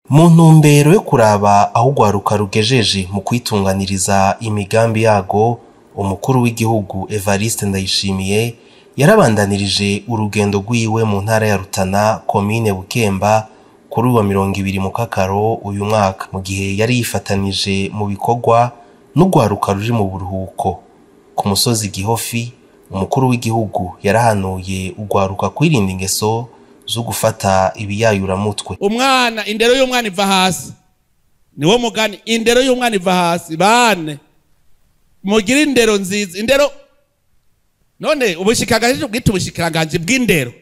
Mu ntumbero yo kuraba aho urwaruka rugejeje mu kwitunganiriza imigambi yago, umukuru w'igihugu Varisito NDAYISHIMIYE yarabandanirije urugendo rwiwe mu ntara ya Rutana, komine Bukemba, kuri wa 20 mu Kakaro uyu mwaka, mu gihe yari yifatanije mu bikorwa n'urwaruka ruri mu buruhuko. Ku musozi Gihofi, umukuru w'igihugu yarahanuye urwaruka kwirinda ingeso zo gufata ibiyayuramutwe. Umwana, indero y'umwana iva hasi. Niwo mugani, indero y'umwana iva hasi. Bane mugira indero nziza. Indero none ubushikiranganje bwite ubushikiranganje bw'indero,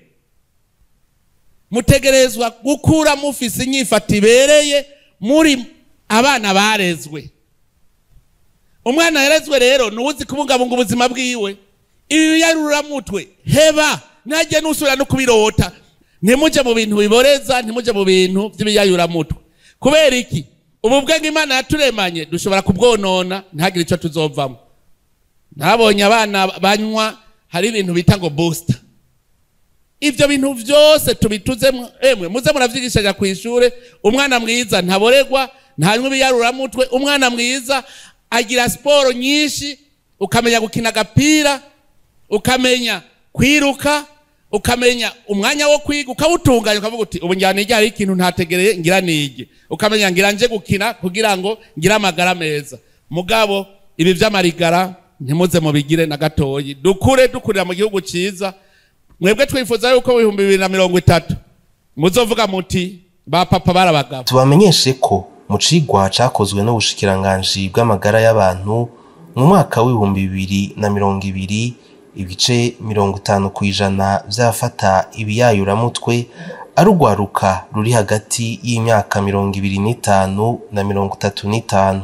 mutegerezwa gukura mufise inyifata ibereye muri abana barezwe. Umwana yarezwe rero nuwuzi kubungabunga ubuzima bwiwe. Ibi yaruramutwe heba naje nusura no kubirota. Ntimuje mu bintu biboreza, ntimuje mu bintu by'ibiyayuramutwe. Kubera iki? Ubu bwenge Imana yaturemanye dushobora kubwonona ntagire ico tuzovamo. Nabonye abana banywa hari ibintu bita ngo booster. Ivyo bintu vyose tubituzemo, emwe muze muravyigishaja kw'ishure. Umwana mwiza ntaboregwa, ntanywa ibiyayuramutwe. Umwana mwiza agira sport nyinshi, ukamenya gukina agapira, ukamenya kwiruka, ukamenya umwanya wo kwiga, ukawutunganya ukavuga uti ubu njyana ijya ari ikintu ntategereye ngira nige, ukamenya ngira nje gukina kugira ngo ngira amagara meza. Mugabo ibi vy'amarigara ntimuze mu bigire na gatoyi. Dukurira mu gihugu ciza. Mwebwe twifuza yuko 2030 muzovuga muti ba papa barabagabo. Tubamenyeshe ko mu cigwa cakozwe n'ubushikiranganje bw'amagara y'abantu mu mwaka w'2020 ibice 50% vyafata ibiyayuramutwe ari urwaruka ruri hagati y'imyaka 25 na 35.